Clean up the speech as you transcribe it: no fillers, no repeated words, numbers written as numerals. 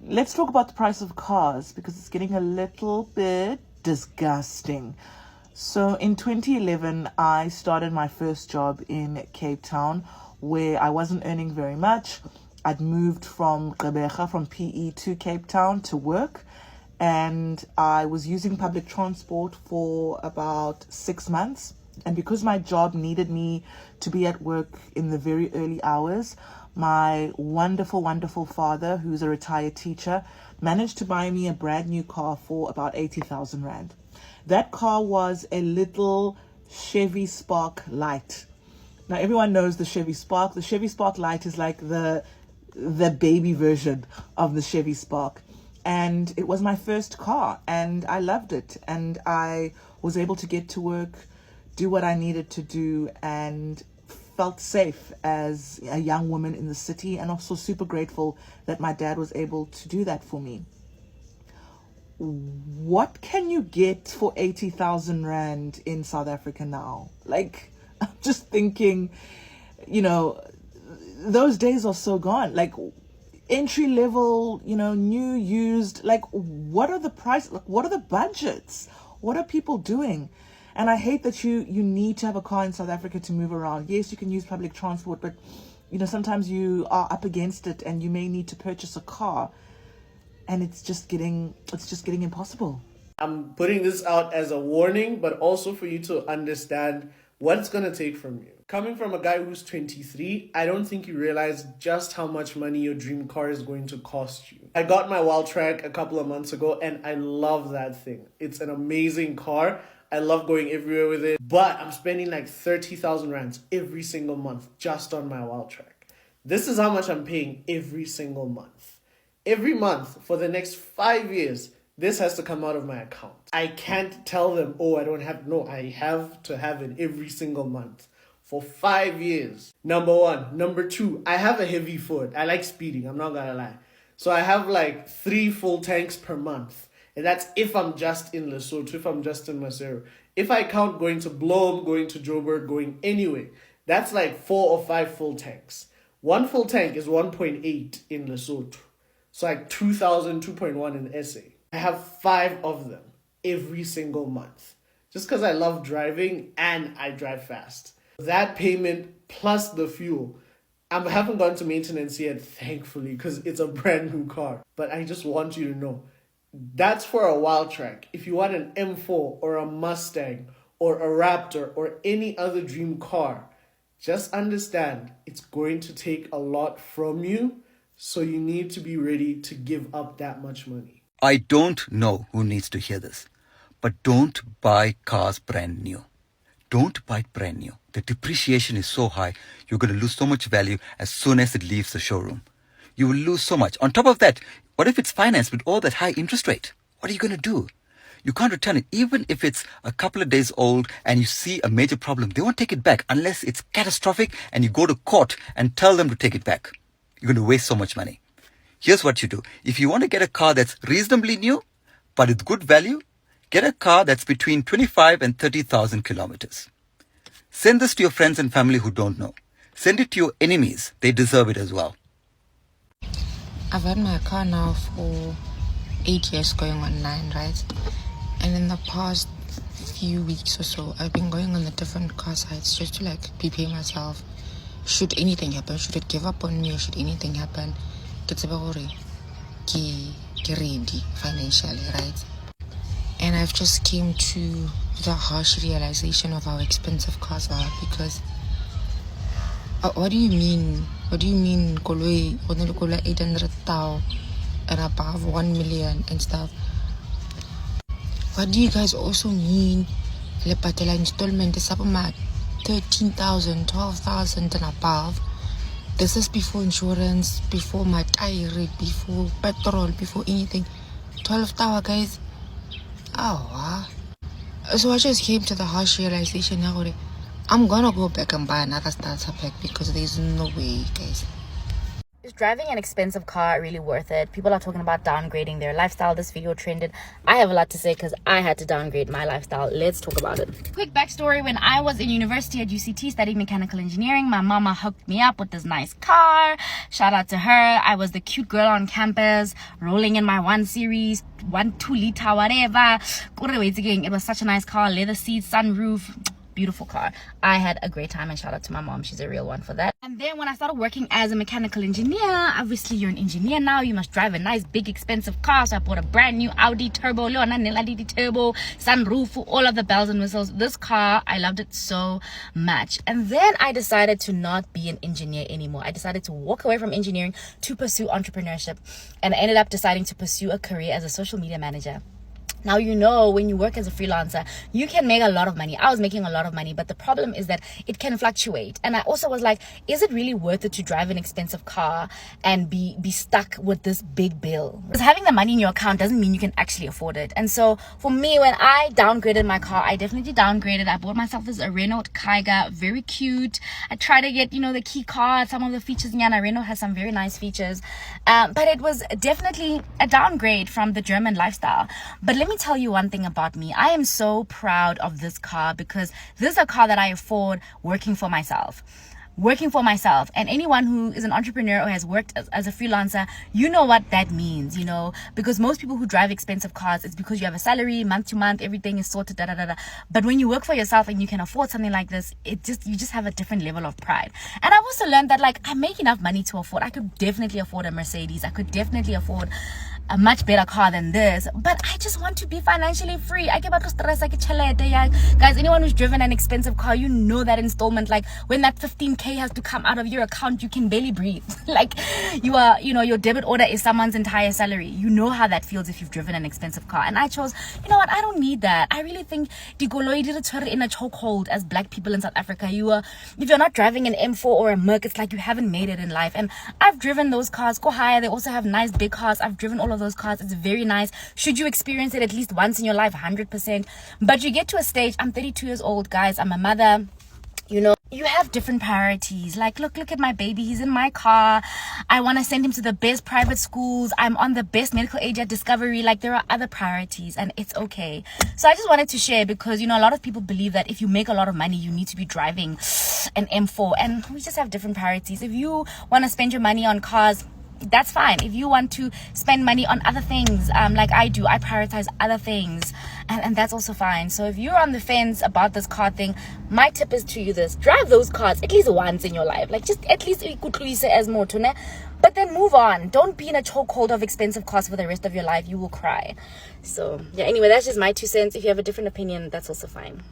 let's talk about the price of cars because it's getting a little bit disgusting. So in 2011, I started my first job in Cape Town where I wasn't earning very much. I'd moved from Gqeberha, from PE to Cape Town to work, and I was using public transport for about 6 months. And because my job needed me to be at work in the very early hours, my wonderful, wonderful father, who's a retired teacher, managed to buy me a brand new car for about 80,000 Rand. That car was a little Chevy Spark Light. Now, everyone knows the Chevy Spark. The Chevy Spark Light is like the baby version of the Chevy Spark. And it was my first car, and I loved it. And I was able to get to work, do what I needed to do, and felt safe as a young woman in the city, and also super grateful that my dad was able to do that for me. What can you get for 80,000 Rand in South Africa now? Like, I'm just thinking, those days are so gone. Like, entry level, new, used, like, what are the prices? Like, what are the budgets? What are people doing? And I hate that you need to have a car in South Africa to move around. Yes, you can use public transport, but sometimes you are up against it and you may need to purchase a car, and it's just getting impossible. I'm putting this out as a warning, but also for you to understand what it's going to take from you. Coming from a guy who's 23, I don't think you realize just how much money your dream car is going to cost you. I got my Wildtrak a couple of months ago, and I love that thing. It's an amazing car. I love going everywhere with it, but I'm spending like 30,000 Rands every single month just on my Wildtrak. This is how much I'm paying every single month. Every month for the next 5 years, this has to come out of my account. I can't tell them, I don't have, no, I have to have it every single month for 5 years. Number one. Number two, I have a heavy foot. I like speeding, I'm not gonna lie. So I have like 3 full tanks per month. And that's if I'm just in Lesotho, if I'm just in Maseru. If I count going to Bloem, going to Joburg, going anywhere, that's like 4 or 5 full tanks. One full tank is 1.8 in Lesotho. So like 2,000, 2.1 in SA. I have 5 of them every single month. Just because I love driving and I drive fast. That payment plus the fuel. I haven't gone to maintenance yet, thankfully, because it's a brand new car. But I just want you to know, that's for a Wildtrak. If you want an M4 or a Mustang or a Raptor or any other dream car, just understand it's going to take a lot from you, so you need to be ready to give up that much money. I don't know who needs to hear this, but don't buy cars brand new. Don't buy it brand new. The depreciation is so high, you're going to lose so much value as soon as it leaves the showroom. You will lose so much. On top of that, what if it's financed with all that high interest rate? What are you going to do? You can't return it. Even if it's a couple of days old and you see a major problem, they won't take it back unless it's catastrophic and you go to court and tell them to take it back. You're going to waste so much money. Here's what you do. If you want to get a car that's reasonably new, but with good value, get a car that's between 25 and 30,000 kilometers. Send this to your friends and family who don't know. Send it to your enemies. They deserve it as well. I've had my car now for 8 years, going on 9, right? And in the past few weeks or so, I've been going on the different car sites just to prepare myself. Should anything happen, should it give up on me, or should anything happen, get ready financially, right? And I've just came to the harsh realization of how expensive cars are, because what do you mean? What do you mean, koloi 800,000 and above 1 million and stuff? What do you guys also mean? Le patela installment is up 13,000, 12,000 and above. This is before insurance, before my tire, before petrol, before anything. 12,000, guys. Oh, wow. So I just came to the harsh realization now. I'm gonna go back and buy another starter pack because there's no way, guys. driving an expensive car really worth it? People are talking about downgrading their lifestyle. This video trended. I have a lot to say because I had to downgrade my lifestyle. Let's talk about it. Quick backstory: when I was in university at UCT studying mechanical engineering, my mama hooked me up with this nice car. Shout out to her. I was the cute girl on campus, rolling in my 1 Series, 2 liter, whatever. It was such a nice car, leather seats, sunroof. Beautiful car. I had a great time, and shout out to my mom. She's a real one for that. And then when I started working as a mechanical engineer, obviously you're an engineer now, you must drive a nice big expensive car. So I bought a brand new Audi turbo, turbo, sunroof, all of the bells and whistles. This car, I loved it so much. And then I decided to not be an engineer anymore. I decided to walk away from engineering to pursue entrepreneurship, and I ended up deciding to pursue a career as a social media manager. Now, you know, when you work as a freelancer, you can make a lot of money. I was making a lot of money, but the problem is that it can fluctuate. And I also was like, is it really worth it to drive an expensive car and be stuck with this big bill? Because having the money in your account doesn't mean you can actually afford it. And so for me, when I downgraded my car, I definitely downgraded. I bought myself this Renault Kaiga, very cute. I tried to get, you know, the key card, some of the features. Nyana Renault has some very nice features. But it was definitely a downgrade from the German lifestyle. But let me tell you one thing about me. I am so proud of this car because this is a car that I afford working for myself. And anyone who is an entrepreneur or has worked as a freelancer, you know what that means, you know, because most people who drive expensive cars, it's because you have a salary month to month, everything is sorted, but when you work for yourself and you can afford something like this, you just have a different level of pride. And I've also learned that, like, I make enough money to afford. I could definitely afford a Mercedes. I could definitely afford a much better car than this, but I just want to be financially free. I get about to stress like a chalete, yeah. Guys, anyone who's driven an expensive car, you know that installment, like when that 15k has to come out of your account, you can barely breathe. Like you are, you know, your debit order is someone's entire salary. You know how that feels if you've driven an expensive car. And I chose, you know what, I don't need that. I really think the goloi did it in a chokehold as black people in South Africa. If you're not driving an M4 or a Merc, it's like you haven't made it in life. And I've driven those cars. Go higher. They also have nice big cars. I've driven all of those cars. It's very nice. Should you experience it at least once in your life? 100%. But you get to a stage, I'm 32 years old, guys, I'm a mother, you know, you have different priorities. Like, look at my baby, he's in my car. I want to send him to the best private schools. I'm on the best medical aid at Discovery. Like, there are other priorities, and it's okay. So I just wanted to share because, you know, a lot of people believe that if you make a lot of money, you need to be driving an M4, and we just have different priorities. If you want to spend your money on cars, that's fine. If you want to spend money on other things, like I do, I prioritize other things, and that's also fine. So if you're on the fence about this car thing, my tip is to you this: drive those cars at least once in your life, like just at least as motor, but then move on. Don't be in a chokehold of expensive cars for the rest of your life. You will cry. So yeah, anyway, that's just my 2 cents. If you have a different opinion, that's also fine.